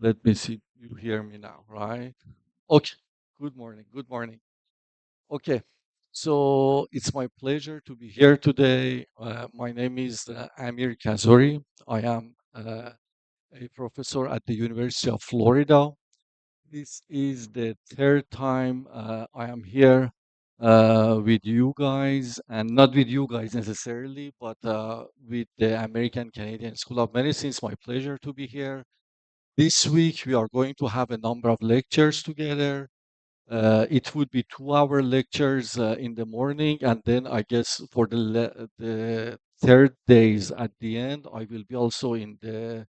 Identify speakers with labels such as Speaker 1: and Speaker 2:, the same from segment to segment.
Speaker 1: Let me see. You hear me now, right? Okay. Good morning. Good morning. Okay. So it's my pleasure to be here today. My name is Amir Kazory. I am a professor at the University of Florida. This is the third time I am here with you guys, and not with you guys necessarily, but with the American Canadian School of Medicine. It's my pleasure to be here. This week, we are going to have a number of lectures together. It would be 2 hour lectures in the morning, and then I guess for the third days at the end, I will be also in the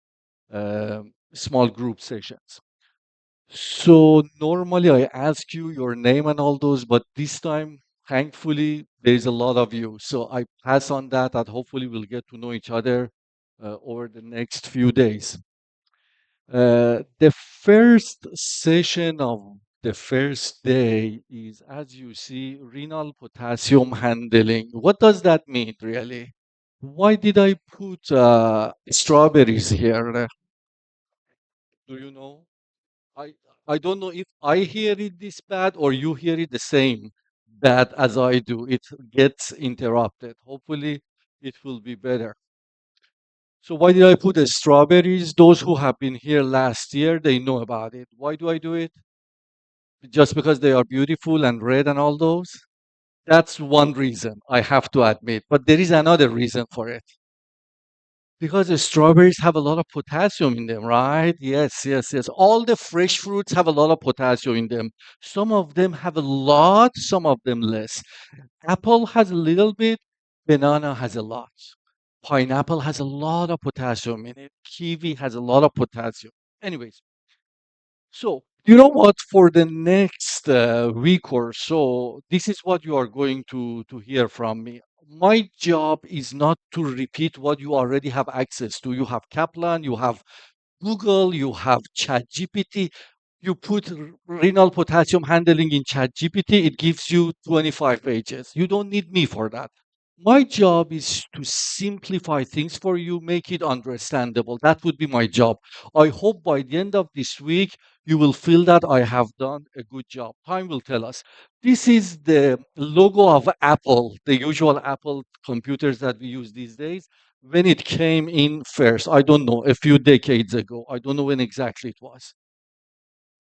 Speaker 1: small group sessions. So normally I ask you your name and all those, but this time, thankfully, there's a lot of you. So I pass on that, and hopefully we'll get to know each other over the next few days. The first session of the first day is, as you see, renal potassium handling. What does that mean, really? Why did I put strawberries here? Do you know? I I don't know if I hear it this bad or you hear it the same bad as I do. It gets interrupted. Hopefully, it will be better. So why did I put the strawberries? Those who have been here last year, they know about it. Why do I do it? Just because they are beautiful and red and all those? That's one reason, I have to admit. But there is another reason for it. Because the strawberries have a lot of potassium in them, right? Yes, yes, yes. All the fresh fruits have a lot of potassium in them. Some of them have a lot, some of them less. Apple has a little bit, banana has a lot. Pineapple has a lot of potassium in it. Kiwi has a lot of potassium. Anyways, so, you know what? For the next week or so, this is what you are going to hear from me. My job is not to repeat what you already have access to. You have Kaplan, you have Google, you have ChatGPT. You put renal potassium handling in ChatGPT, it gives you 25 pages. You don't need me for that. My job is to simplify things for you, make it understandable. That would be my job. I hope by the end of this week, you will feel that I have done a good job. Time will tell us. This is the logo of Apple, the usual Apple computers that we use these days. When it came in first, I don't know, a few decades ago. I don't know when exactly it was.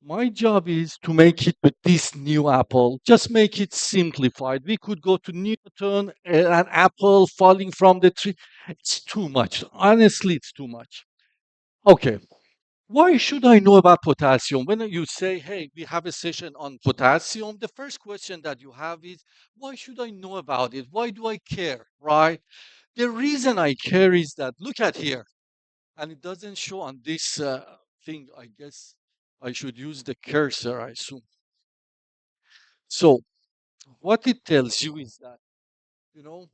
Speaker 1: My job is to make it with this new apple, just make it simplified. We could go to Newton, an apple falling from the tree. It's too much. Honestly, it's too much. Okay. Why should I know about potassium? When you say, hey, we have a session on potassium, the first question that you have is, why should I know about it? Why do I care? Right? The reason I care is that, look at here, and it doesn't show on this thing. I guess I should use the cursor, I assume. So, what it tells you is that, you know,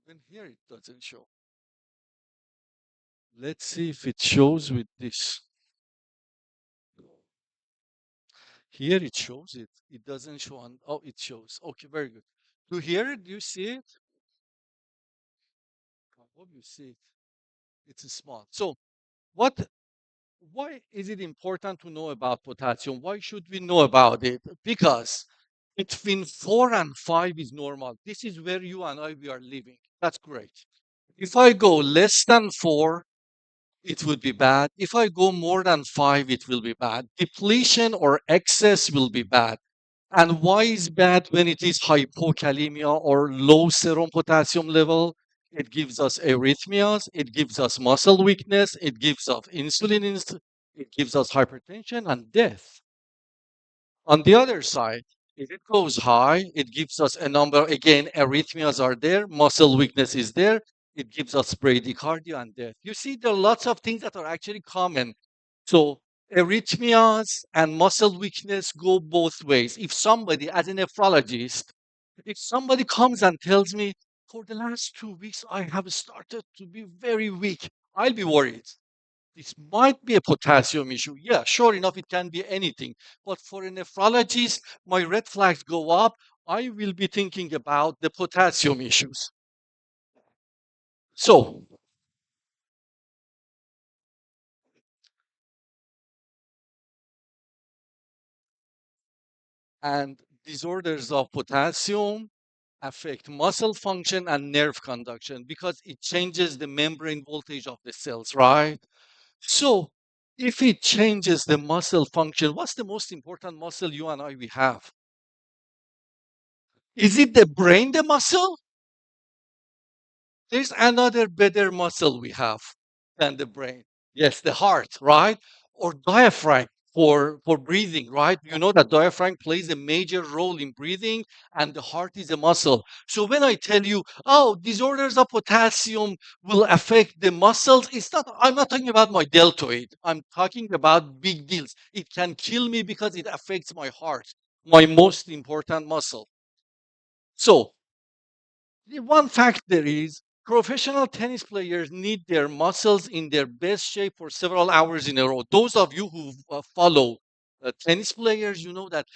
Speaker 1: when here it doesn't show. Let's see if it shows with this. Here it shows it. It doesn't show on. Oh, it shows. Okay, very good. To here, do you see it? I hope you see it. It's small. So, what? Why is it important to know about potassium? Why should we know about it? Because between 4 and 5 is normal. This is where you and I we are living. That's great. If I go less than 4, it would be bad. If I go more than 5, it will be bad. Depletion or excess will be bad. And why is bad when it is hypokalemia or low serum potassium level? It gives us arrhythmias, it gives us muscle weakness, it gives us it gives us hypertension and death. On the other side, if it goes high, it gives us a number, again, arrhythmias are there, muscle weakness is there, it gives us bradycardia and death. You see, there are lots of things that are actually common. So, arrhythmias and muscle weakness go both ways. If somebody, as a nephrologist, if somebody comes and tells me, for the last 2 weeks, I have started to be very weak, I'll be worried. This might be a potassium issue. Yeah, sure enough, it can be anything. But for a nephrologist, my red flags go up. I will be thinking about the potassium issues. So, And disorders of potassium affect muscle function and nerve conduction because it changes the membrane voltage of the cells, right? So, if it changes the muscle function, what's the most important muscle you and I we have? Is it the brain, the muscle? There's another better muscle we have than the brain. Yes, the heart, right? Or diaphragm for breathing, right? You know that diaphragm plays a major role in breathing and the heart is a muscle. So when I tell you, oh, disorders of potassium will affect the muscles, it's not I'm not talking about my deltoid. I'm talking about big deals. It can kill me because it affects my heart, my most important muscle. So the one fact there is professional tennis players need their muscles in their best shape for several hours in a row. Those of you who follow tennis players, you know that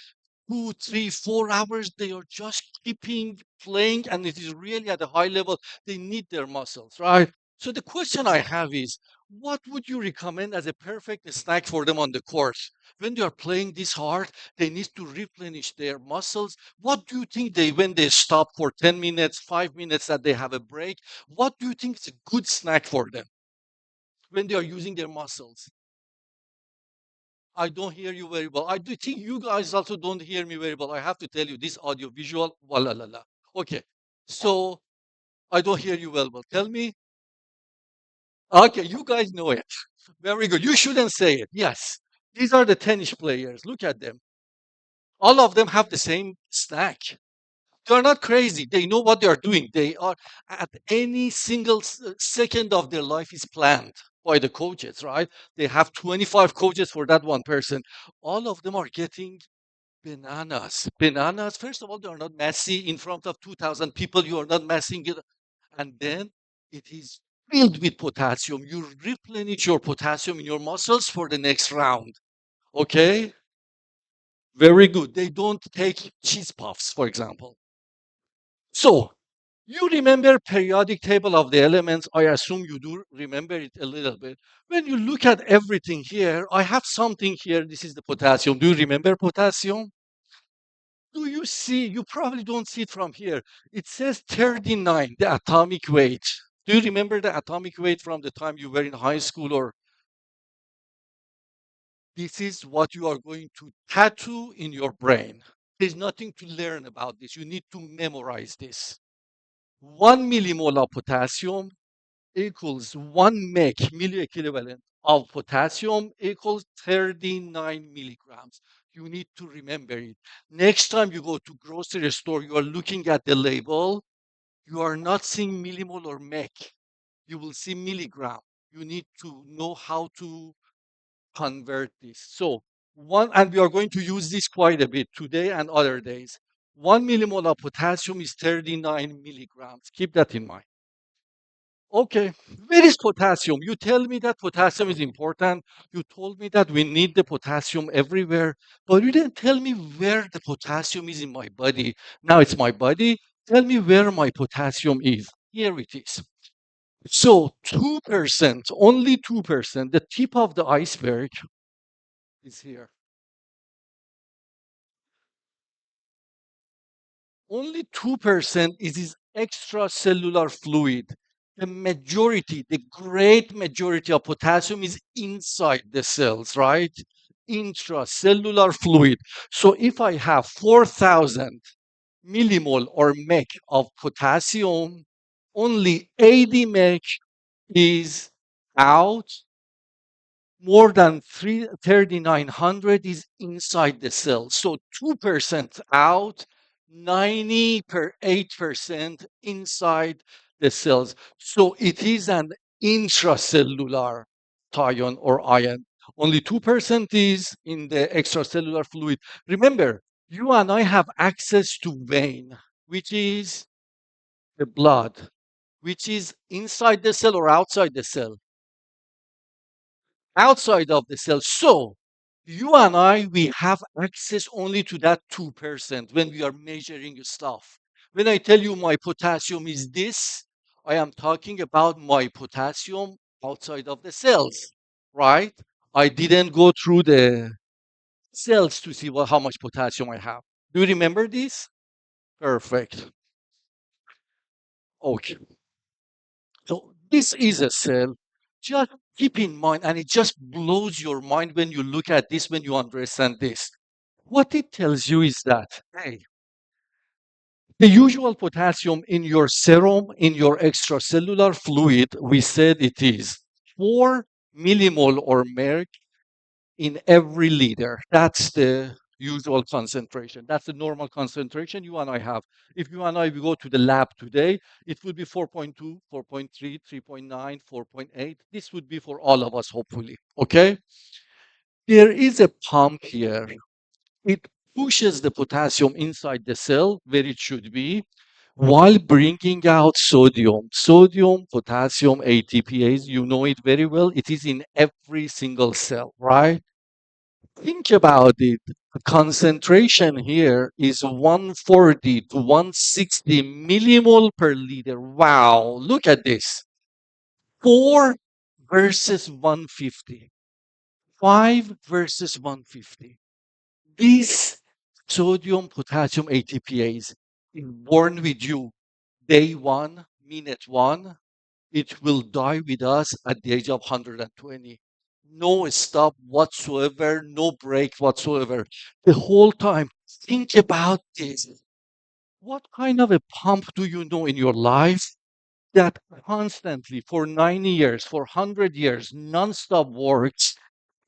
Speaker 1: 2, 3, 4 hours they are just keeping playing, and it is really at a high level. They need their muscles, right? So the question I have is, what would you recommend as a perfect snack for them on the court? When they are playing this hard, they need to replenish their muscles. What do you think they, when they stop for 10 minutes, 5 minutes, that they have a break, what do you think is a good snack for them when they are using their muscles? I don't hear you very well. I do think you guys also don't hear me very well. I have to tell you, this audio visual, wala la la. Okay. So I don't hear you well. Well, tell me. Okay, you guys know it. Very good. You shouldn't say it. Yes. These are the tennis players. Look at them. All of them have the same snack. They're not crazy. They know what they are doing. They are at any single second of their life is planned by the coaches, right? They have 25 coaches for that one person. All of them are getting bananas. Bananas, first of all, they are not messy in front of 2,000 people. You are not messing it. And then it is filled with potassium. You replenish your potassium in your muscles for the next round. Okay? Very good. They don't take cheese puffs, for example. So, you remember periodic table of the elements. I assume you do remember it a little bit. When you look at everything here, I have something here. This is the potassium. Do you remember potassium? Do you see? You probably don't see it from here. It says 39, the atomic weight. Do you remember the atomic weight from the time you were in high school? Or this is what you are going to tattoo in your brain. There's nothing to learn about this. You need to memorize this. 1 millimole of potassium equals 1 mech milliequivalent of potassium equals 39 milligrams. You need to remember it. Next time you go to grocery store, you are looking at the label, you are not seeing millimole or mech. You will see milligram. You need to know how to convert this. So one, and we are going to use this quite a bit today and other days. 1 millimole of potassium is 39 milligrams. Keep that in mind. Okay, where is potassium? You tell me that potassium is important. You told me that we need the potassium everywhere, but you didn't tell me where the potassium is in my body. Now it's my body. Tell me where my potassium is. Here it is. So 2%, only 2%, the tip of the iceberg is here. Only 2% is this extracellular fluid. The majority, the great majority of potassium is inside the cells, right? Intracellular fluid. So if I have 4,000 millimole or mech of potassium, only 80 mech is out. More than 3,900 is inside the cell. So 2% out, 98% inside the cells. So it is an intracellular cation or ion. Only 2% is in the extracellular fluid. Remember, you and I have access to vein, which is the blood, which is inside the cell or outside the cell, outside of the cell. So you and I, we have access only to that 2% when we are measuring stuff. When I tell you my potassium is this, I am talking about my potassium outside of the cells, right? I didn't go through the cells to see how much potassium I have. Do you remember this? Perfect. Okay. So this is a cell. Just keep in mind, and it just blows your mind when you look at this, when you understand this. What it tells you is that, hey, the usual potassium in your serum, in your extracellular fluid, we said it is 4 millimole or merc in every liter. That's the usual concentration. That's the normal concentration you and I have. If you and I we go to the lab today, it would be 4.2, 4.3, 3.9, 4.8. This would be for all of us, hopefully. Okay? There is a pump here. It pushes the potassium inside the cell where it should be while bringing out sodium. Sodium, potassium, ATPase, you know it very well. It is in every single cell, right? Think about it. The concentration here is 140 to 160 millimole per liter. Wow, look at this. 4 versus 150. 5 versus 150. This sodium potassium ATPase is born with you day one, minute one. It will die with us at the age of 120. No stop whatsoever, no break whatsoever. The whole time, think about this. What kind of a pump do you know in your life that constantly for 90 years, for 100 years, nonstop works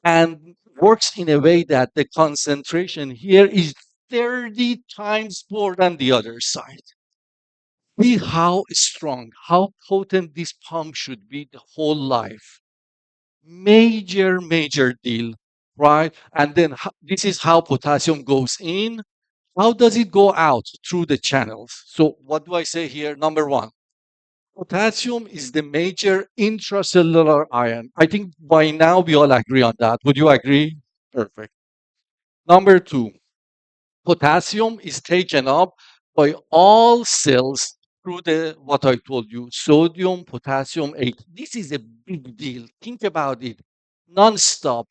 Speaker 1: and works in a way that the concentration here is 30 times more than the other side? See how strong, how potent this pump should be the whole life. Major, major deal, right? And then this is how potassium goes in. How does it go out? Through the channels. So, what do I say here? Number one, potassium is the major intracellular ion. I think by now we all agree on that. Would you agree? Perfect. Number two, potassium is taken up by all cells through the what I told you, sodium, potassium, 8. This is a big deal. Think about it. Non-stop.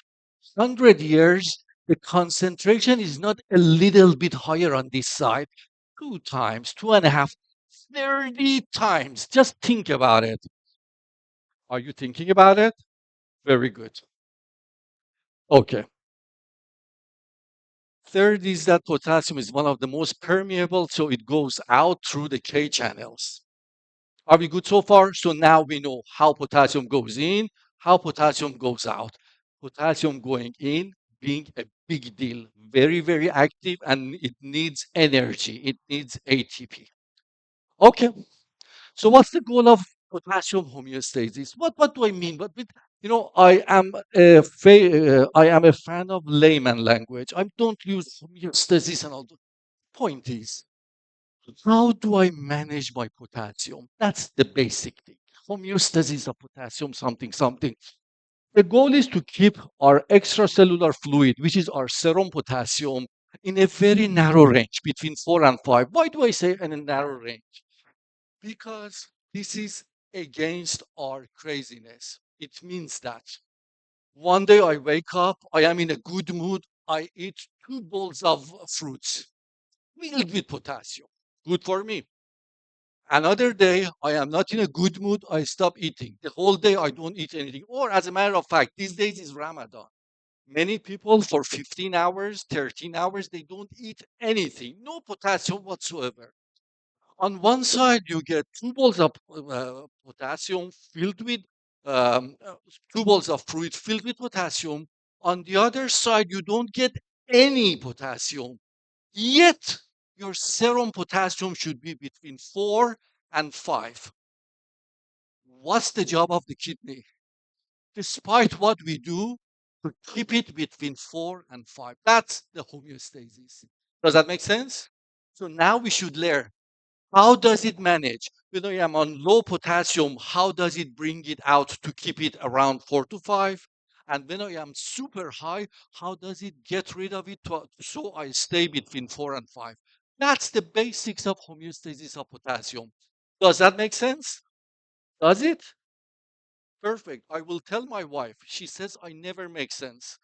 Speaker 1: 100 years, the concentration is not a little bit higher on this side. Two times, two and a half, 30 times. Just think about it. Are you thinking about it? Very good. Okay. Third is that potassium is one of the most permeable, so it goes out through the K channels. Are we good so far? So now we know how potassium goes in, how potassium goes out. Potassium going in being a big deal, very, very active, and it needs energy. It needs ATP. Okay, so what's the goal of potassium homeostasis? What do I mean? I am a fan of layman language. I don't use homeostasis and all. The point is, how do I manage my potassium? That's the basic thing. Homeostasis of potassium, something, something. The goal is to keep our extracellular fluid, which is our serum potassium, in a very narrow range between 4 and 5. Why do I say in a narrow range? Because this is against our craziness. It means that one day I wake up, I am in a good mood, I eat 2 bowls of fruits filled with potassium. Good for me. Another day, I am not in a good mood. I stop eating. The whole day, I don't eat anything. Or, as a matter of fact, these days is Ramadan. Many people, for 15 hours, 13 hours, they don't eat anything. No potassium whatsoever. On one side, you get 2 bowls of potassium filled with, um, uh, 2 bowls of fruit filled with potassium. On the other side, you don't get any potassium. Yet, your serum potassium should be between 4 and 5. What's the job of the kidney? Despite what we do, to keep it between 4 and 5. That's the homeostasis. Does that make sense? So now we should learn, how does it manage? When I am on low potassium, how does it bring it out to keep it around 4 to 5? And when I am super high, how does it get rid of it so I stay between 4 and 5? That's the basics of homeostasis of potassium. Does that make sense? Does it? Perfect. I will tell my wife. She says I never make sense.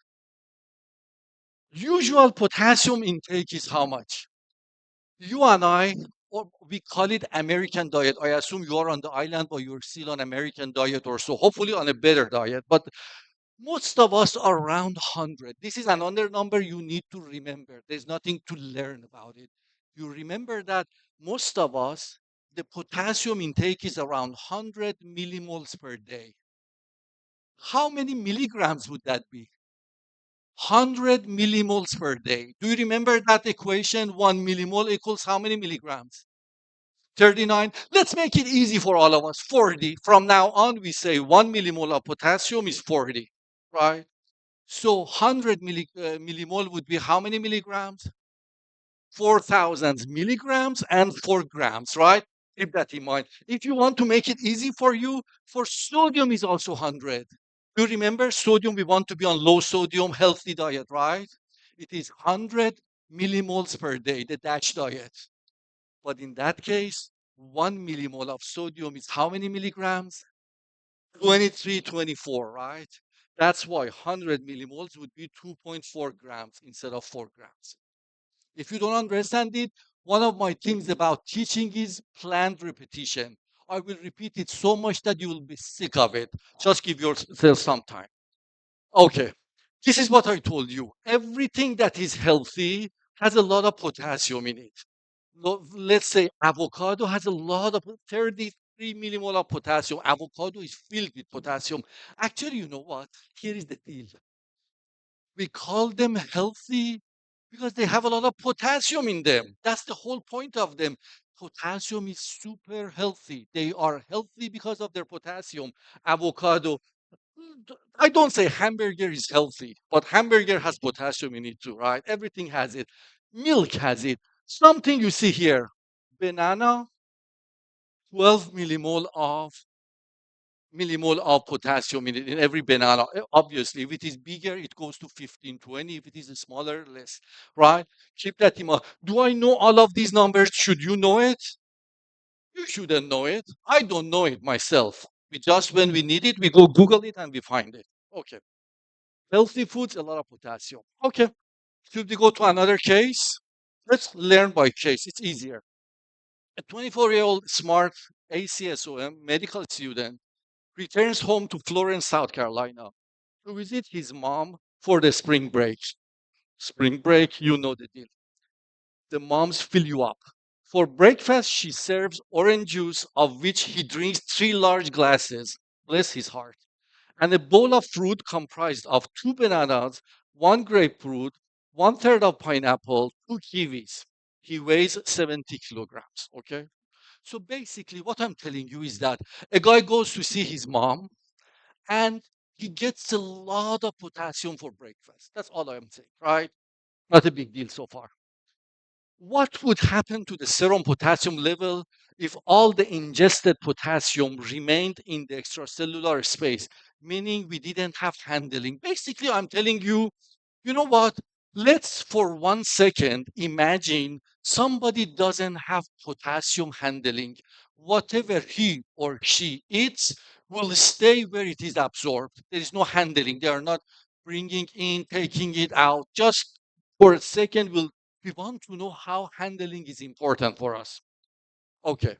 Speaker 1: Usual potassium intake is how much? You and I, or we call it American diet. I assume you are on the island or you're still on American diet or so, hopefully on a better diet. But most of us are around 100. This is another number you need to remember. There's nothing to learn about it. You remember that most of us, the potassium intake is around 100 millimoles per day. How many milligrams would that be? 100 millimoles per day. Do you remember that equation? 1 millimole equals how many milligrams? 39. Let's make it easy for all of us. 40. From now on, we say 1 millimole of potassium is 40, right? So 100 millimole would be how many milligrams? 4,000 milligrams and 4 grams, right? Keep that in mind. If you want to make it easy for you, for sodium is also 100. You remember sodium, we want to be on low sodium, healthy diet, right? It is 100 millimoles per day, the DASH diet. But in that case, 1 millimole of sodium is how many milligrams? 23, 24, right? That's why 100 millimoles would be 2.4 grams instead of 4 grams. If you don't understand it, one of my things about teaching is planned repetition. I will repeat it so much that you will be sick of it. Just give yourself some time. Okay, this is what I told you. Everything that is healthy has a lot of potassium in it. Let's say avocado has a lot of 33 millimole of potassium. Avocado is filled with potassium. Actually, you know what? Here is the deal. We call them healthy because they have a lot of potassium in them. That's the whole point of them. Potassium is super healthy. They are healthy because of their potassium. Avocado. I don't say hamburger is healthy, but hamburger has potassium in it too, right? Everything has it. Milk has it. Something you see here. Banana, 12 millimole of potassium in it in every banana. Obviously, if it is bigger, it goes to 15, 20. If it is smaller, less, right? Keep that in mind. Do I know all of these numbers? Should you know it? You shouldn't know it. I don't know it myself. We just, when we need it, we go Google it and we find it. Okay. Healthy foods, a lot of potassium. Okay. Should we go to another case? Let's learn by case. It's easier. A 24-year-old smart ACSOM medical student returns home to Florence, South Carolina to visit his mom for the spring break. Spring break, you know the deal. The moms fill you up. For breakfast, she serves orange juice, of which he drinks 3 large glasses. Bless his heart. And a bowl of fruit comprised of 2 bananas, 1 grapefruit, 1/3 of pineapple, 2 kiwis. He weighs 70 kilograms. Okay. So basically, what I'm telling you is that a guy goes to see his mom and he gets a lot of potassium for breakfast. That's all I'm saying, right? Not a big deal so far. What would happen to the serum potassium level if all the ingested potassium remained in the extracellular space, meaning we didn't have handling? Basically, I'm telling you, you know what? Let's for 1 second imagine somebody doesn't have potassium handling. Whatever he or she eats will stay where it is absorbed. There is no handling. They are not bringing in, taking it out. Just for a second, we want to know how handling is important for us. Okay,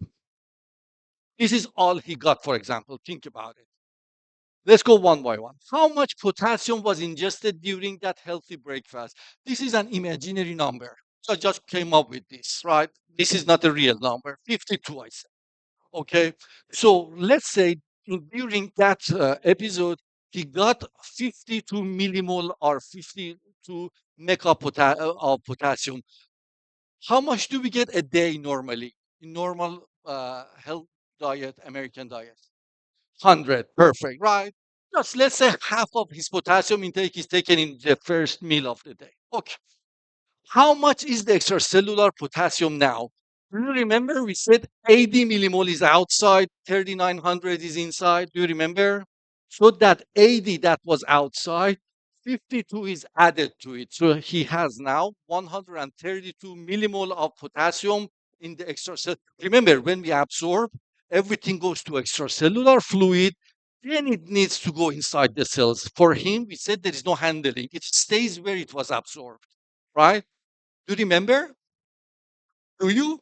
Speaker 1: this is all he got, for example. Think about it. Let's go one by one. How much potassium was ingested during that healthy breakfast? This is an imaginary number. So I just came up with this, right? This is not a real number. 52, I said. Okay. So let's say during that episode, he got 52 millimole or 52 of potassium. How much do we get a day normally in normal health diet, American diet? 100. Perfect, right? Just let's say half of his potassium intake is taken in the first meal of the day. Okay. How much is the extracellular potassium now? Do you remember we said 80 millimole is outside, 3900 is inside? Do you remember? So that 80 that was outside, 52 is added to it. So he has now 132 millimole of potassium in the extracellular. Remember, when we absorb, everything goes to extracellular fluid, then it needs to go inside the cells. For him, we said there is no handling. It stays where it was absorbed, right? Do you remember? Do you?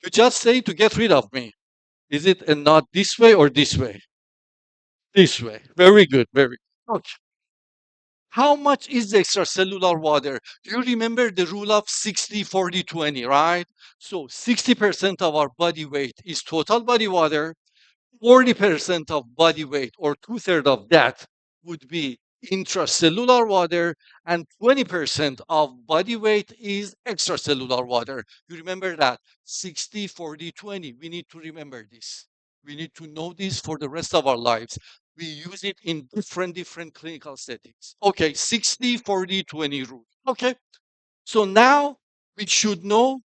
Speaker 1: You just say to get rid of me. Is it a not this way or this way? This way. Very good. Very good. Okay. How much is the extracellular water? Do you remember the rule of 60, 40, 20, right? So 60% of our body weight is total body water. 40% of body weight, or two-thirds of that, would be intracellular water, and 20% of body weight is extracellular water. You remember that? 60, 40, 20. We need to remember this. We need to know this for the rest of our lives. We use it in different clinical settings. Okay, 60, 40, 20 rule. Okay, so now we should know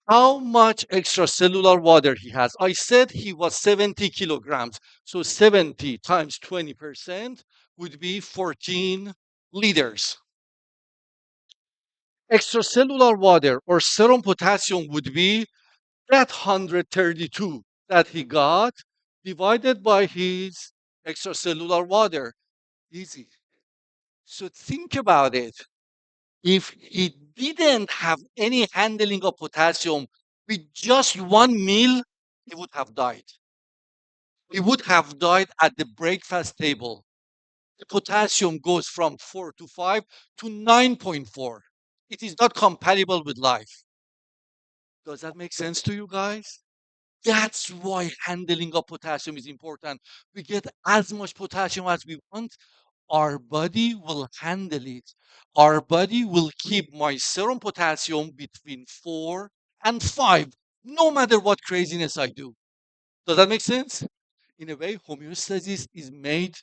Speaker 1: how much extracellular water he has. I said he was 70 kilograms. So 70 times 20% would be 14 liters. Extracellular water or serum potassium would be that 132 that he got divided by his extracellular water. Easy. So think about it. If he didn't have any handling of potassium with just one meal, he would have died. He would have died at the breakfast table. The potassium goes from 4 to 5 to 9.4. It is not compatible with life. Does that make sense to you guys? That's why handling of potassium is important. We get as much potassium as we want, our body will handle it. Our body will keep my serum potassium between 4 and 5, no matter what craziness I do. Does that make sense? In a way, homeostasis is made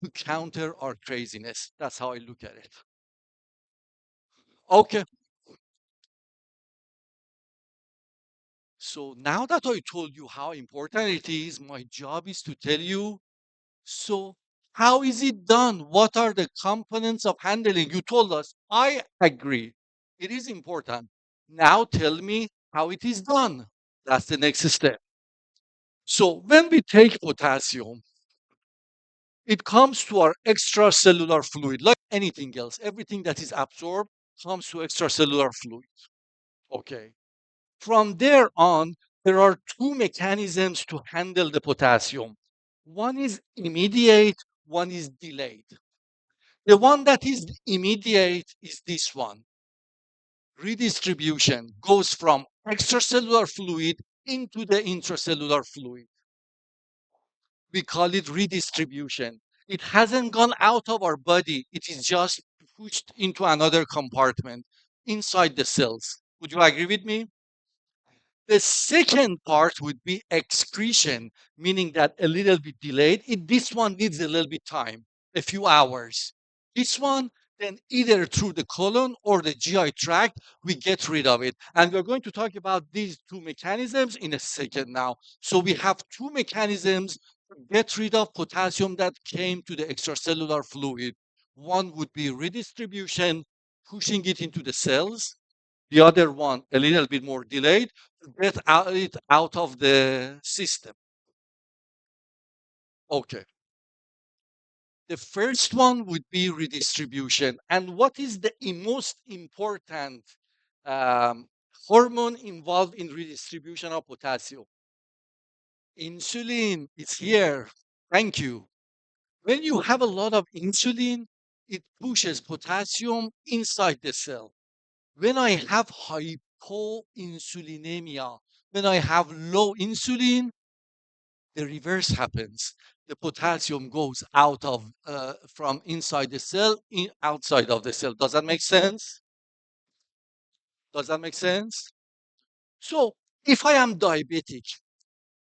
Speaker 1: to counter our craziness. That's how I look at it. Okay, so now that I told you how important it is, my job is to tell you, so how is it done? What are the components of handling? You told us. I agree. It is important. Now tell me how it is done. That's the next step. So when we take potassium, it comes to our extracellular fluid, like anything else. Everything that is absorbed comes to extracellular fluid. Okay. From there on, there are two mechanisms to handle the potassium. One is immediate, one is delayed. The one that is immediate is this one. Redistribution goes from extracellular fluid into the intracellular fluid. We call it redistribution. It hasn't gone out of our body, it is just pushed into another compartment inside the cells. Would you agree with me? The second part would be excretion, meaning that a little bit delayed. This one needs a little bit time, a few hours. This one, then either through the colon or the GI tract, we get rid of it. And we're going to talk about these two mechanisms in a second now. So we have two mechanisms to get rid of potassium that came to the extracellular fluid. One would be redistribution, pushing it into the cells. The other one, a little bit more delayed, to it out of the system. Okay. The first one would be redistribution. And what is the most important um, hormone involved in redistribution of potassium? Insulin is here. Thank you. When you have a lot of insulin, it pushes potassium inside the cell. When I have hypoinsulinemia, when I have low insulin, the reverse happens. The potassium goes out of from inside the cell outside of the cell. Does that make sense? Does that make sense? So if I am diabetic,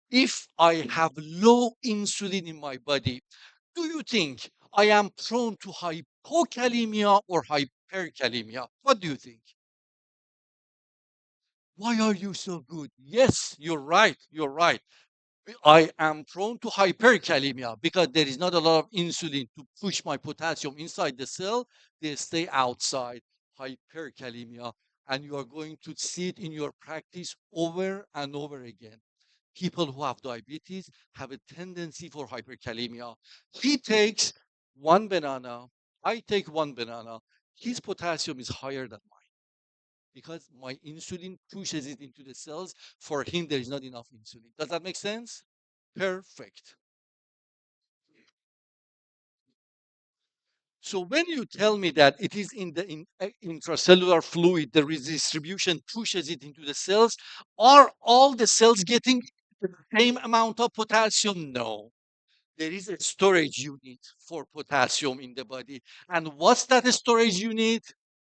Speaker 1: if I have low insulin in my body, do you think I am prone to hypokalemia or hyperkalemia? What do you think? Why are you so good? Yes, you're right. You're right. I am prone to hyperkalemia because there is not a lot of insulin to push my potassium inside the cell. They stay outside. Hyperkalemia. And you are going to see it in your practice over and over again. People who have diabetes have a tendency for hyperkalemia. He takes one banana. I take one banana. His potassium is higher than mine. because my insulin pushes it into the cells. For him, there is not enough insulin. Does that make sense? Perfect. So when you tell me that it is in the intracellular fluid, the redistribution pushes it into the cells, are all the cells getting the same amount of potassium? No. There is a storage unit for potassium in the body. And what's that storage unit?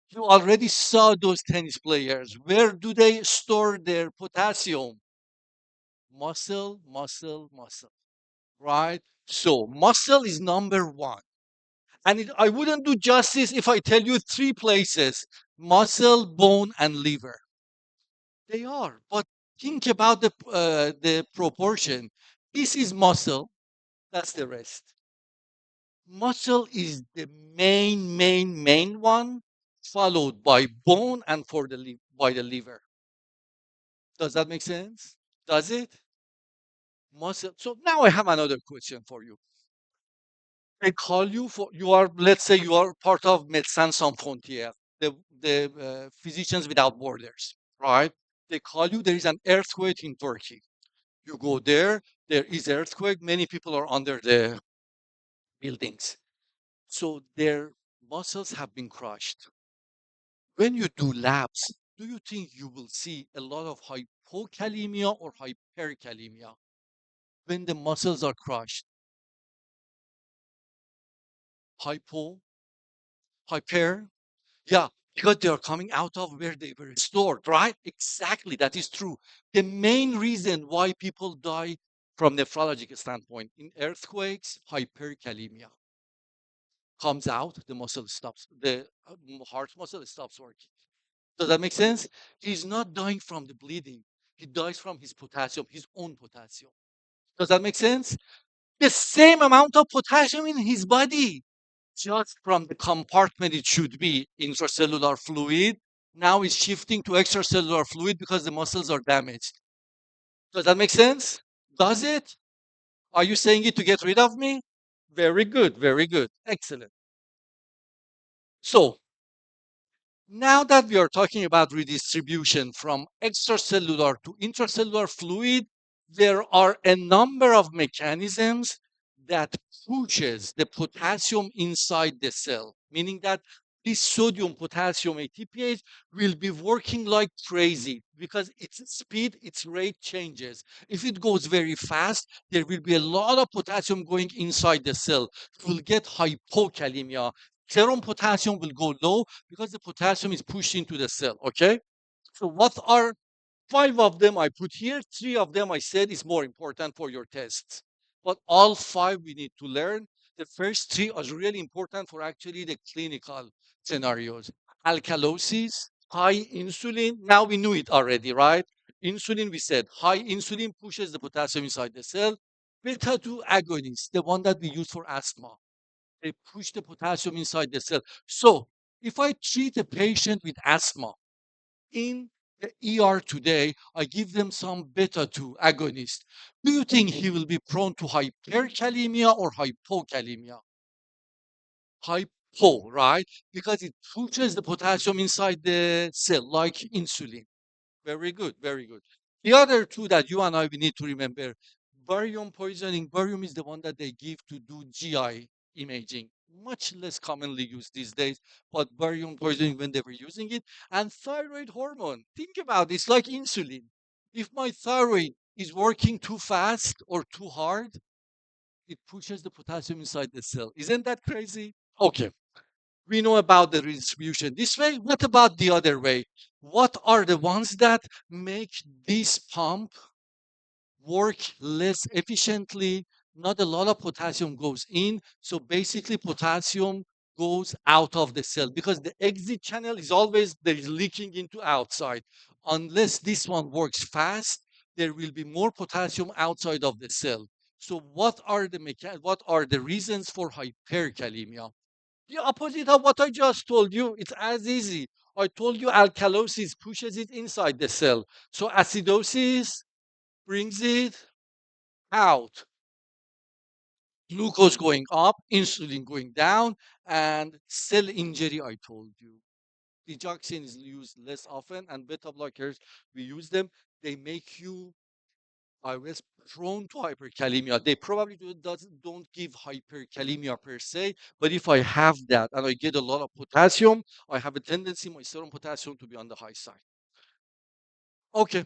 Speaker 1: You already saw those tennis players. Where do they store their potassium? Muscle, muscle, muscle, right? So muscle is number one. And I wouldn't do justice if I tell you three places: muscle, bone, and liver. They are. But think about the proportion. This is muscle, that's the rest. Muscle is the main one, followed by bone and by the liver. Does that make sense? Does it? Muscle. So now I have another question for you. They call you for you are, let's say you are part of Médecins Sans Frontières, the Physicians Without Borders, right? They call you. There is an earthquake in Turkey. You go there. There is earthquake. Many people are under the buildings, so their muscles have been crushed. When you do labs, do you think you will see a lot of hypokalemia or hyperkalemia when the muscles are crushed? Hypo, hyper? Yeah, because they are coming out of where they were stored, right? Exactly, that is true. The main reason why people die from nephrologic standpoint in earthquakes, hyperkalemia comes out, the muscle stops, the heart muscle stops working. Does that make sense? He's not dying from the bleeding. He dies from his potassium, his own potassium. Does that make sense? The same amount of potassium in his body, just from the compartment it should be intracellular fluid. Now it's shifting to extracellular fluid because the muscles are damaged. Does that make sense? Does it? Are you saying it to get rid of me? Very good, very good. Excellent. So now that we are talking about redistribution from extracellular to intracellular fluid, there are a number of mechanisms that pushes the potassium inside the cell, meaning that this sodium potassium ATPase will be working like crazy because its speed, its rate changes. If it goes very fast, there will be a lot of potassium going inside the cell. You will get hypokalemia. Serum potassium will go low because the potassium is pushed into the cell. Okay. So what are five of them I put here? Three of them I said is more important for your tests. But all five we need to learn. The first three are really important for actually the clinical scenarios. Alkalosis, high insulin. Now we knew it already, right? Insulin, we said high insulin pushes the potassium inside the cell. Beta 2 agonists, the one that we use for asthma, they push the potassium inside the cell. So if I treat a patient with asthma in the ER today, I give them some beta 2 agonist. Do you think he will be prone to hyperkalemia or hypokalemia? Hypo, right? Because it pushes the potassium inside the cell like insulin. Very good, very good. The other two that you and I we need to remember, barium poisoning. Barium is the one that they give to do GI imaging. Much less commonly used these days, but barium poisoning when they were using it. And thyroid hormone. Think about it, it's like insulin. If my thyroid is working too fast or too hard, it pushes the potassium inside the cell. Isn't that crazy? Okay, we know about the redistribution this way. What about the other way? What are the ones that make this pump work less efficiently? Not a lot of potassium goes in. So basically, potassium goes out of the cell because the exit channel is always there is leaking into outside. Unless this one works fast, there will be more potassium outside of the cell. So what are the reasons for hyperkalemia? The opposite of what I just told you. It's as easy. I told you alkalosis pushes it inside the cell. So acidosis brings it out. Glucose going up, insulin going down, and cell injury, I told you. Digoxin is used less often, and beta blockers, we use them. They make you, I was prone to hyperkalemia. They probably don't give hyperkalemia per se, but if I have that and I get a lot of potassium, I have a tendency my serum potassium to be on the high side. Okay,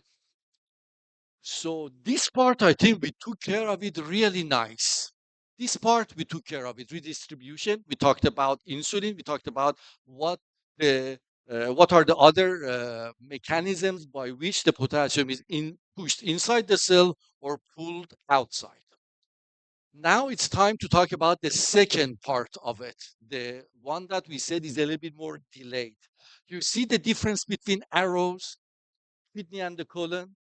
Speaker 1: so this part I think we took care of it really nice. This part we took care of it. Redistribution. We talked about insulin. We talked about what the what are the other mechanisms by which the potassium is pushed inside the cell or pulled outside. Now it's time to talk about the second part of it, the one that we said is a little bit more delayed. You see the difference between arrows, kidney, and the colon,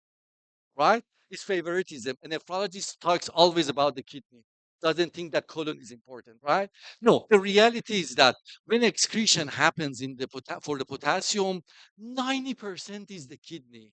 Speaker 1: right? It's favoritism. A nephrologist talks always about the kidney, doesn't think that colon is important, right? No, the reality is that when excretion happens in the for the potassium, 90% is the kidney.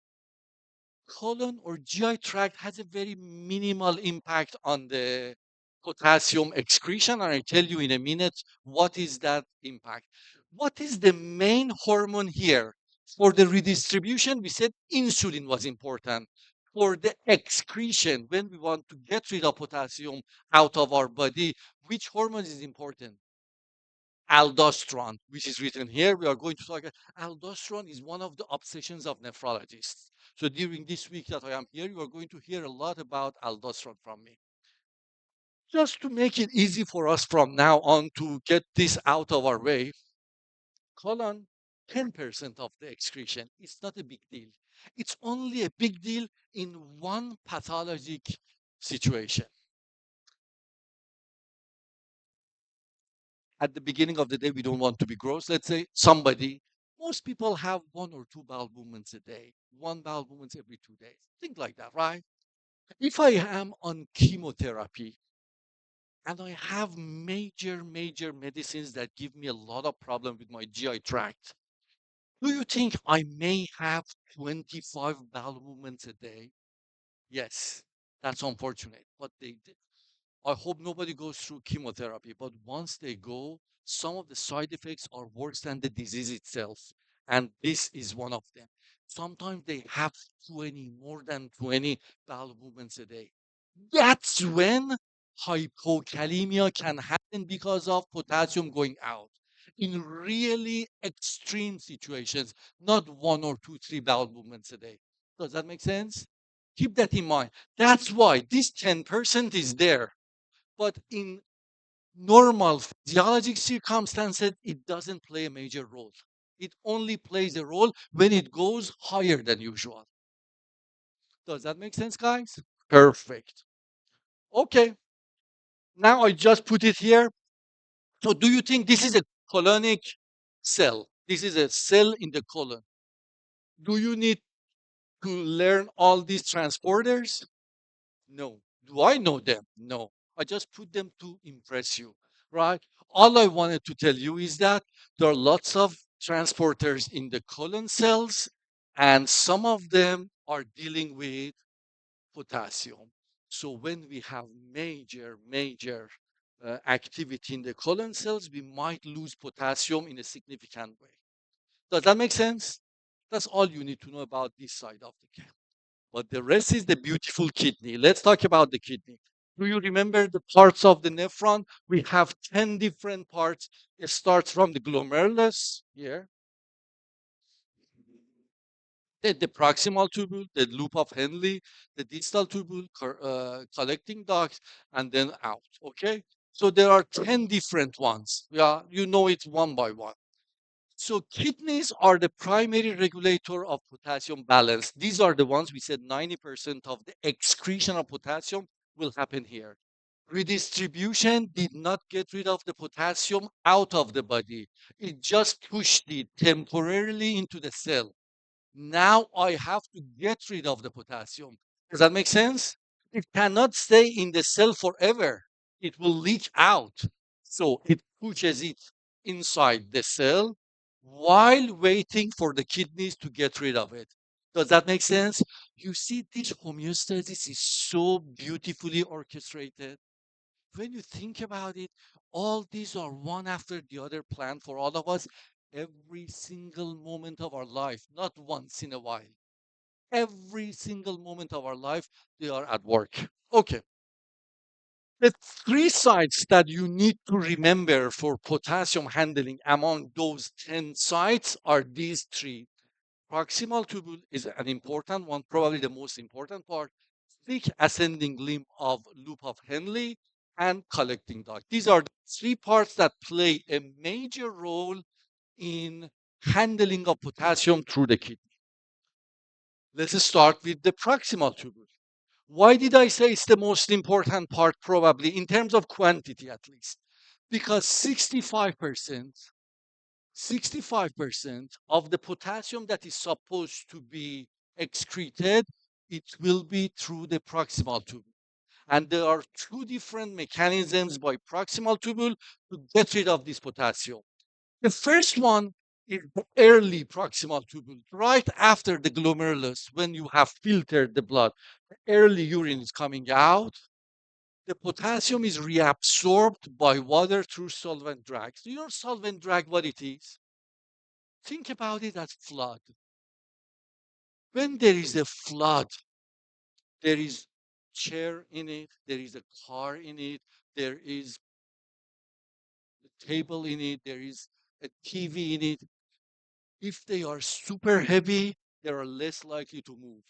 Speaker 1: Colon or GI tract has a very minimal impact on the potassium excretion. And I'll tell you in a minute what is that impact. What is the main hormone here? For the redistribution, we said insulin was important. For the excretion, when we want to get rid of potassium out of our body, which hormone is important? Aldosterone, which is written here. We are going to talk. Aldosterone is one of the obsessions of nephrologists. So during this week that I am here, you are going to hear a lot about aldosterone from me. Just to make it easy for us from now on to get this out of our way, colon 10% of the excretion. It's not a big deal. It's only a big deal in one pathologic situation. At the beginning of the day, we don't want to be gross. Let's say somebody, most people have one or two bowel movements a day, one bowel movements every 2 days, things like that, right? If I am on chemotherapy and I have major medicines that give me a lot of problem with my GI tract, do you think I may have 25 bowel movements a day? Yes, that's unfortunate, but they did. I hope nobody goes through chemotherapy, but once they go, some of the side effects are worse than the disease itself. And this is one of them. Sometimes they have 20, more than 20 bowel movements a day. That's when hypokalemia can happen because of potassium going out. In really extreme situations, not one or two, three bowel movements a day. Does that make sense? Keep that in mind. That's why this 10% is there, but in normal physiologic circumstances, it doesn't play a major role. It only plays a role when it goes higher than usual. Does that make sense, guys? Perfect. Okay, now I just put it here. So, do you think this is a colonic cell? This is a cell in the colon. Do you need to learn all these transporters? No. Do I know them? No. I just put them to impress you, right? All I wanted to tell you is that there are lots of transporters in the colon cells, and some of them are dealing with potassium. So when we have major activity in the colon cells, we might lose potassium in a significant way. Does that make sense? That's all you need to know about this side of the case. But the rest is the beautiful kidney. Let's talk about the kidney. Do you remember the parts of the nephron? We have 10 different parts. It starts from the glomerulus here, the proximal tubule, the loop of Henle, the distal tubule, collecting duct, and then out. Okay? So there are 10 different ones. Yeah, you know it one by one. So kidneys are the primary regulator of potassium balance. These are the ones we said 90% of the excretion of potassium will happen here. Redistribution did not get rid of the potassium out of the body. It just pushed it temporarily into the cell. Now I have to get rid of the potassium. Does that make sense? It cannot stay in the cell forever. It will leak out. So it pushes it inside the cell while waiting for the kidneys to get rid of it. Does that make sense? You see, this homeostasis is so beautifully orchestrated. When you think about it, all these are one after the other planned for all of us. every single moment of our life, not once in a while. Every single moment of our life, they are at work. Okay. The three sites that you need to remember for potassium handling among those 10 sites are these three. Proximal tubule is an important one, probably the most important part. Thick ascending limb of loop of Henle and collecting duct. These are the three parts that play a major role in handling of potassium through the kidney. Let's start with the proximal tubule. Why did I say it's the most important part, probably, in terms of quantity at least? Because 65% of the potassium that is supposed to be excreted, it will be through the proximal tubule. And there are two different mechanisms by proximal tubule to get rid of this potassium. The first one is the early proximal tubule, right after the glomerulus, when you have filtered the blood. Early urine is coming out. The potassium is reabsorbed by water through solvent drag. So you know solvent drag what it is? Think about it as flood. When there is a flood, there is chair in it, there is a car in it, there is a table in it, there is a TV in it. If they are super heavy, they are less likely to move.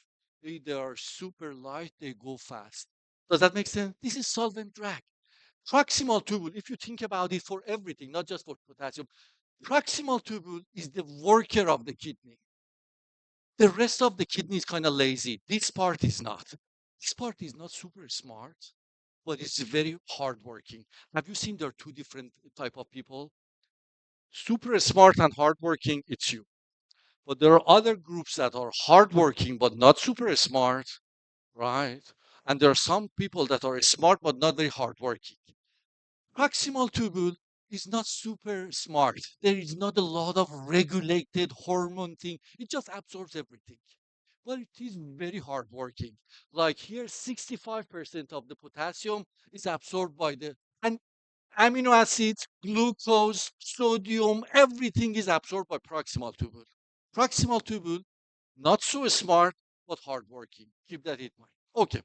Speaker 1: If they are super light, they go fast. Does that make sense? This is solvent drag. Proximal tubule, if you think about it for everything, not just for potassium, proximal tubule is the worker of the kidney. The rest of the kidney is kind of lazy. This part is not. This part is not super smart, but it's very hardworking. Have you seen there are two different type of people? Super smart and hardworking, it's you. But there are other groups that are hardworking but not super smart, right? And there are some people that are smart but not very hardworking. Proximal tubule is not super smart. There is not a lot of regulated hormone thing. It just absorbs everything. But it is very hardworking. Like here, 65% of the potassium is absorbed by the and amino acids, glucose, sodium, everything is absorbed by proximal tubule. Proximal tubule, not so smart, but hardworking. Keep that in mind. Okay.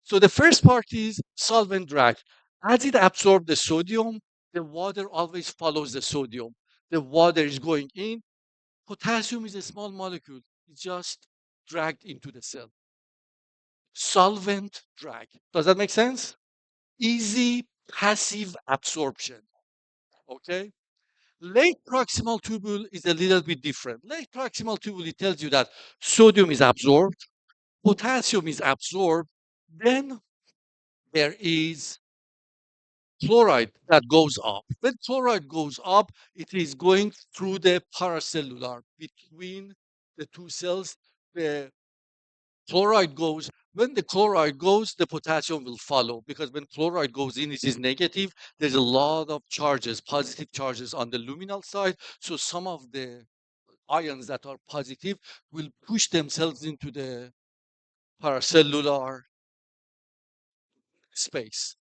Speaker 1: So the first part is solvent drag. As it absorbs the sodium, the water always follows the sodium. The water is going in. Potassium is a small molecule. It's just dragged into the cell. Solvent drag. Does that make sense? Easy passive absorption. Okay. Late proximal tubule is a little bit different. Late proximal tubule, it tells you that sodium is absorbed, potassium is absorbed, then there is chloride that goes up. When chloride goes up, it is going through the paracellular between the two cells. The chloride goes. When the chloride goes, the potassium will follow because when chloride goes in, it is negative. There's a lot of charges, positive charges on the luminal side. So some of the ions that are positive will push themselves into the paracellular space.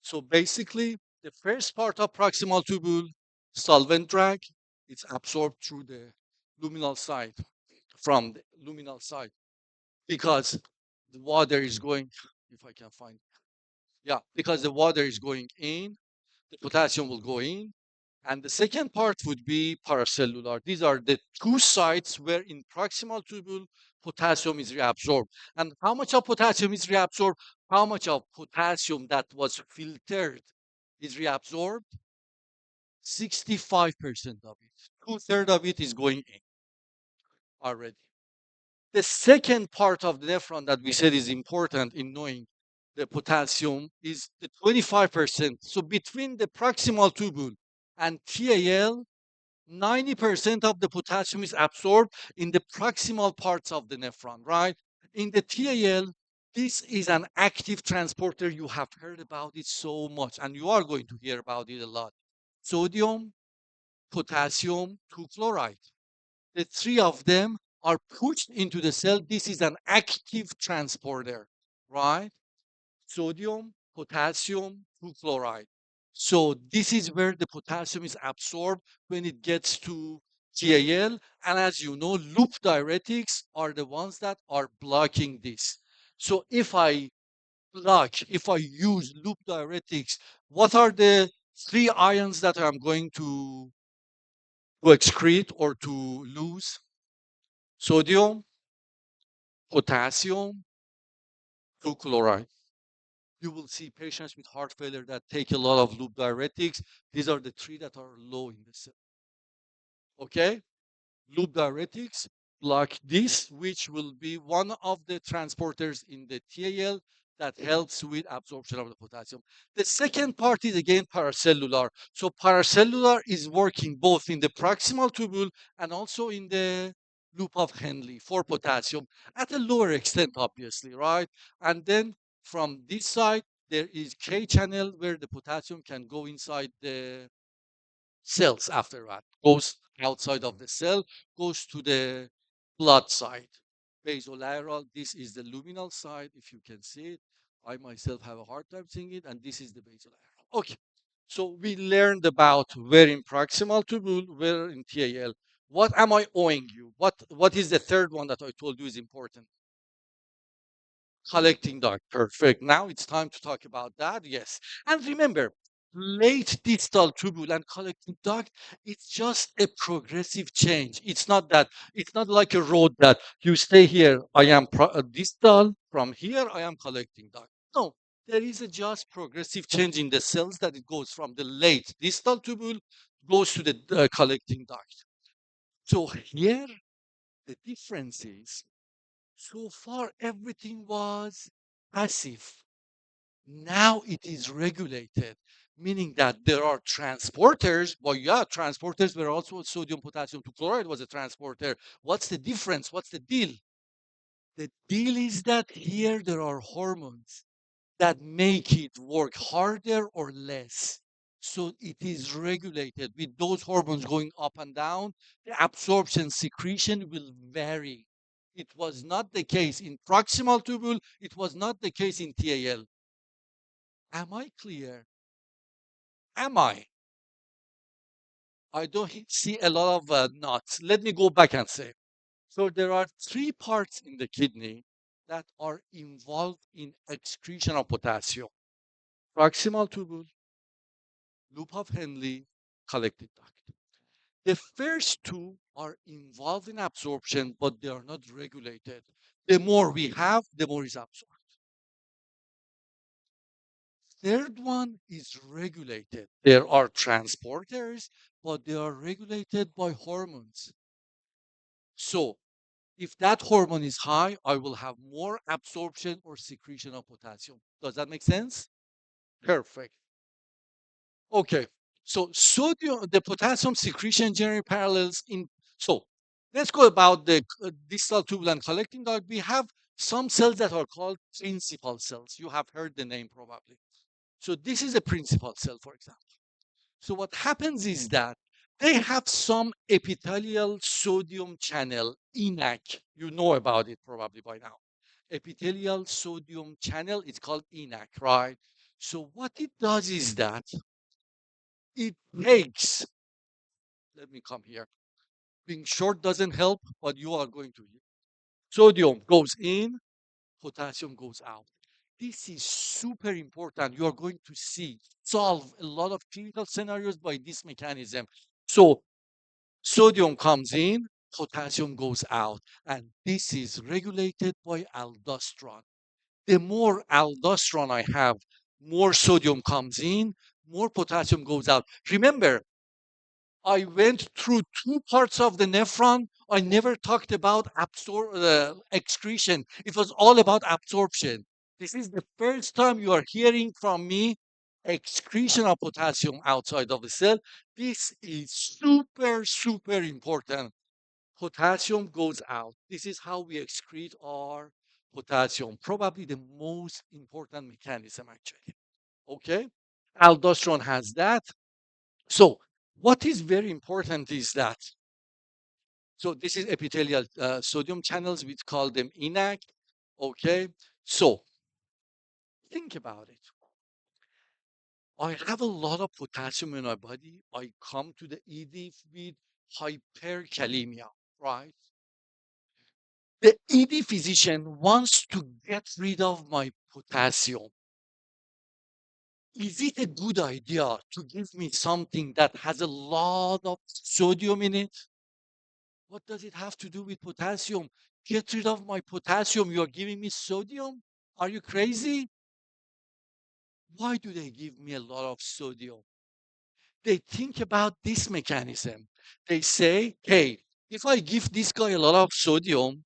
Speaker 1: So basically, the first part of proximal tubule, solvent drag, it's absorbed through the luminal side, from the luminal side, because the water is going, if I can find, yeah, because the water is going in, the potassium will go in. And the second part would be paracellular. These are the two sites where in proximal tubule, potassium is reabsorbed. And how much of potassium is reabsorbed? How much of potassium that was filtered is reabsorbed? 65% of it. Two-thirds of it is going in already. The second part of the nephron that we said is important in knowing the potassium is the 25%. So between the proximal tubule and TAL, 90% of the potassium is absorbed in the proximal parts of the nephron, right? In the TAL, this is an active transporter. You have heard about it so much, and you are going to hear about it a lot. Sodium, potassium, 2-chloride. The three of them are pushed into the cell. This is an active transporter, right? Sodium, potassium, 2-chloride. So this is where the potassium is absorbed when it gets to TAL. And as you know, loop diuretics are the ones that are blocking this. So if I use loop diuretics, what are the three ions that I'm going to excrete or to lose? Sodium, potassium, chloride. You will see patients with heart failure that take a lot of loop diuretics. These are the three that are low in the cell. Okay? Loop diuretics block this, which will be one of the transporters in the TAL that helps with absorption of the potassium. The second part is again paracellular. So paracellular is working both in the proximal tubule and also in the loop of Henle for potassium at a lower extent, obviously, right? And then from this side, there is K channel where the potassium can go inside the cells after that, goes outside of the cell, goes to the blood side. Basolateral, this is the luminal side, if you can see it. I myself have a hard time seeing it, and this is the basolateral. Okay, so we learned about where in proximal tubule, where in TAL. What am I owing you? What is the third one that I told you is important? Collecting duct. Perfect. Now it's time to talk about that. Yes. And remember, late distal tubule and collecting duct, it's just a progressive change. It's not like a road that you stay here, I am distal, from here, I am collecting duct. No, there is a just progressive change in the cells that it goes from the late distal tubule, goes to the collecting duct. So here, the difference is so far, everything was passive. Now it is regulated, meaning that there are transporters. Well, yeah, transporters were also sodium potassium chloride was a transporter. What's the difference? What's the deal? The deal is that here there are hormones that make it work harder or less. So it is regulated with those hormones going up and down. The absorption secretion will vary. It was not the case in proximal tubule. It was not the case in TAL. Am I clear? Am I? I don't see a lot of knots. Let me go back and say. So there are three parts in the kidney that are involved in excretion of potassium. Proximal tubule, loop of Henle, collected duct. The first two are involved in absorption, but they are not regulated. The more we have, the more is absorbed. Third one is regulated. There are transporters, but they are regulated by hormones. So if that hormone is high, I will have more absorption or secretion of potassium. Does that make sense? Perfect. Okay. So the potassium secretion generally parallels in. So let's go about the distal tubule and collecting duct. We have some cells that are called principal cells. You have heard the name probably. So this is a principal cell, for example. So what happens is that they have some epithelial sodium channel, ENaC. You know about it probably by now. Epithelial sodium channel, it's called ENaC, right? So what it does is that it takes, let me come here. Being short doesn't help, but you are going to hear. Sodium goes in, potassium goes out. This is super important. You are going to see solve a lot of clinical scenarios by this mechanism. So sodium comes in, potassium goes out, and this is regulated by aldosterone. The more aldosterone I have, more sodium comes in, more potassium goes out. Remember, I went through two parts of the nephron. I never talked about excretion. It was all about absorption. This is the first time you are hearing from me excretion of potassium outside of the cell. This is super, super important. Potassium goes out. This is how we excrete our potassium. Probably the most important mechanism, actually. Okay? Aldosterone has that. So, what is very important is that, so this is epithelial sodium channels, we call them ENaC. Okay? So, think about it. I have a lot of potassium in my body. I come to the ED with hyperkalemia, right? The ED physician wants to get rid of my potassium. Is it a good idea to give me something that has a lot of sodium in it? What does it have to do with potassium? Get rid of my potassium. You're giving me sodium? Are you crazy? Why do they give me a lot of sodium? They think about this mechanism. They say, hey, if I give this guy a lot of sodium,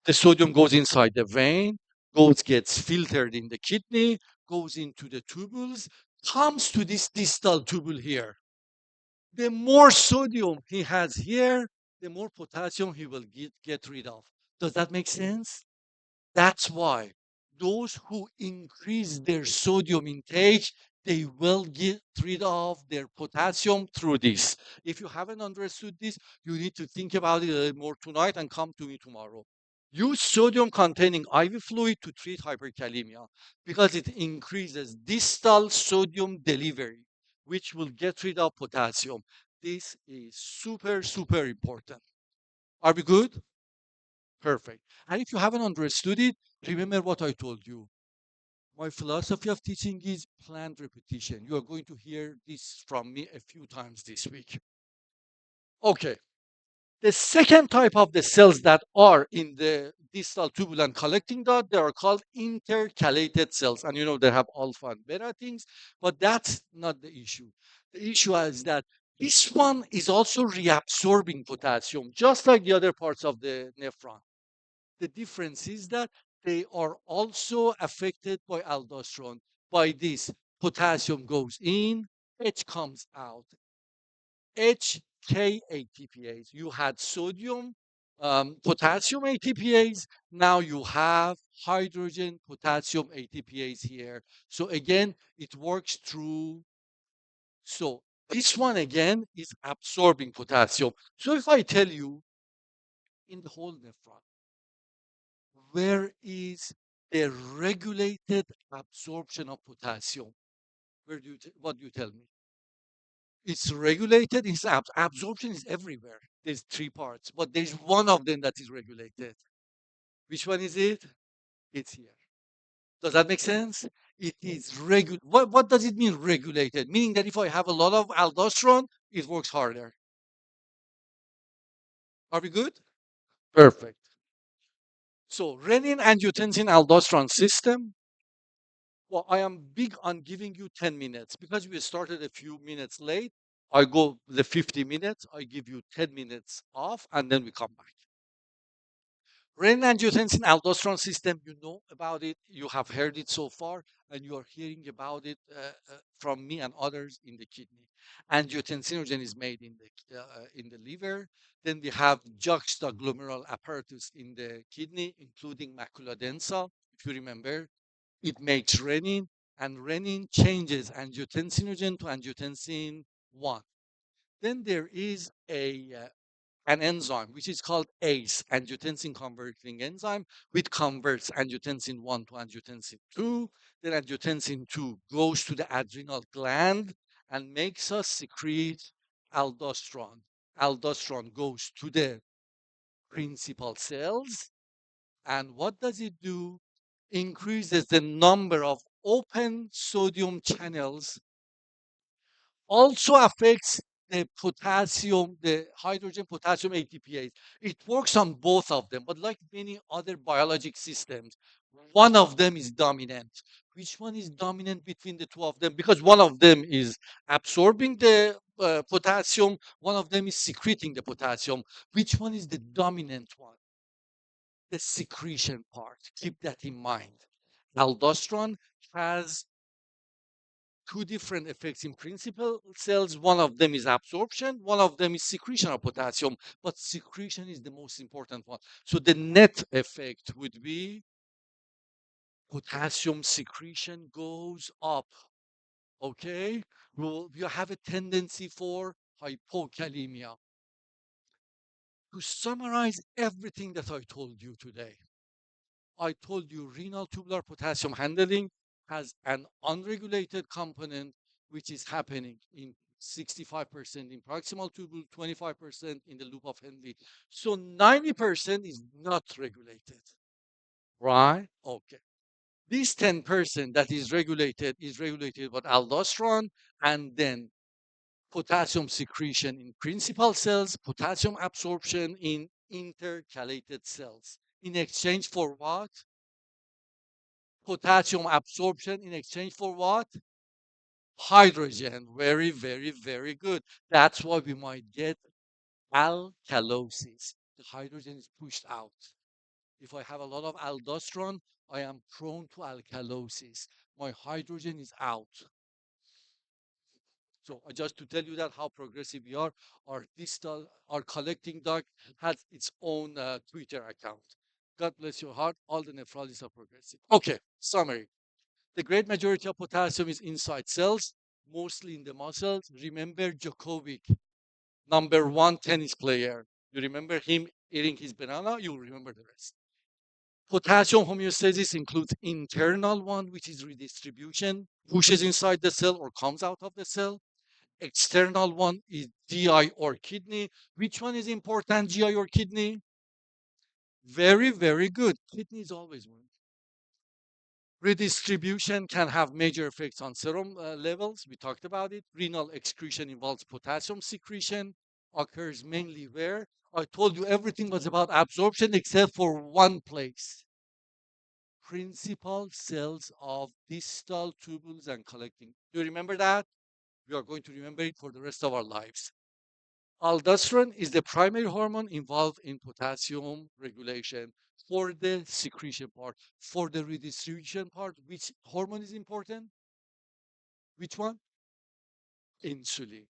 Speaker 1: the sodium goes inside the vein, gets filtered in the kidney, goes into the tubules, comes to this distal tubule here. The more sodium he has here, the more potassium he will get rid of. Does that make sense? That's why those who increase their sodium intake, they will get rid of their potassium through this. If you haven't understood this, you need to think about it a little more tonight and come to me tomorrow. Use sodium containing IV fluid to treat hyperkalemia because it increases distal sodium delivery, which will get rid of potassium. This is super, super important. Are we good? Perfect. And if you haven't understood it, remember what I told you. My philosophy of teaching is planned repetition. You are going to hear this from me a few times this week. Okay. The second type of the cells that are in the distal tubule collecting duct, they are called intercalated cells. And you know, they have alpha and beta things, but that's not the issue. The issue is that this one is also reabsorbing potassium, just like the other parts of the nephron. The difference is that they are also affected by aldosterone. By this, potassium goes in, H comes out. HK ATPase. You had sodium, potassium ATPase. Now you have hydrogen potassium ATPase here. So again, it works through. So this one again is absorbing potassium. So if I tell you in the whole nephron, where is the regulated absorption of potassium? What do you tell me? It's regulated. Absorption is everywhere. There's three parts, but there's one of them that is regulated. Which one is it? It's here. Does that make sense? It is What does it mean regulated? Meaning that if I have a lot of aldosterone, it works harder. Are we good? Perfect. So renin-angiotensin-aldosterone system. Well, I am big on giving you 10 minutes because we started a few minutes late. I go the 50 minutes, I give you 10 minutes off, and then we come back. Renin-angiotensin-aldosterone system, you know about it, you have heard it so far, and you are hearing about it from me and others in the kidney. Angiotensinogen is made in the liver. Then we have juxtaglomerular apparatus in the kidney, including macula densa, if you remember. It makes renin, and renin changes angiotensinogen to angiotensin 1. Then there is an enzyme which is called ACE, angiotensin converting enzyme, which converts angiotensin 1 to angiotensin 2. Then angiotensin 2 goes to the adrenal gland and makes us secrete aldosterone. Aldosterone goes to the principal cells. And what does it do? Increases the number of open sodium channels, also affects the potassium, the hydrogen potassium ATPase. It works on both of them, but like many other biologic systems, one of them is dominant. Which one is dominant between the two of them? Because one of them is absorbing the potassium, one of them is secreting the potassium. Which one is the dominant one? The secretion part. Keep that in mind. Aldosterone has two different effects in principal cells. One of them is absorption, one of them is secretion of potassium, but secretion is the most important one. So the net effect would be potassium secretion goes up. Okay? Well, you have a tendency for hypokalemia. To summarize everything that I told you today, I told you renal tubular potassium handling has an unregulated component which is happening in 65% in proximal tubule, 25% in the loop of Henle. So 90% is not regulated, right? Okay. This 10% that is regulated by aldosterone and then potassium secretion in principal cells, potassium absorption in intercalated cells. In exchange for what? Potassium absorption in exchange for what? Hydrogen. Very, very, very good. That's why we might get alkalosis. The hydrogen is pushed out. If I have a lot of aldosterone, I am prone to alkalosis. My hydrogen is out. So just to tell you that how progressive we are, our collecting duct has its own Twitter account. God bless your heart. All the nephrologists are progressive. Okay, summary. The great majority of potassium is inside cells, mostly in the muscles. Remember Djokovic, number one tennis player. You remember him eating his banana? You remember the rest. Potassium homeostasis includes internal one, which is redistribution, pushes inside the cell or comes out of the cell. External one is GI or kidney. Which one is important, GI or kidney? Very, very good. Kidney is always one. Redistribution can have major effects on serum levels. We talked about it. Renal excretion involves potassium secretion, occurs mainly where? I told you everything was about absorption except for one place. Principal cells of distal tubules and collecting. Do you remember that? We are going to remember it for the rest of our lives. Aldosterone is the primary hormone involved in potassium regulation for the secretion part. For the redistribution part, which hormone is important? Which one? Insulin.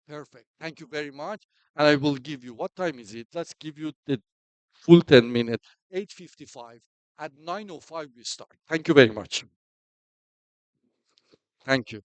Speaker 1: Perfect. Thank you very much. And I will give you, what time is it? Let's give you the full 10 minutes. 8:55. At 9:05 we start. Thank you very much. Thank you.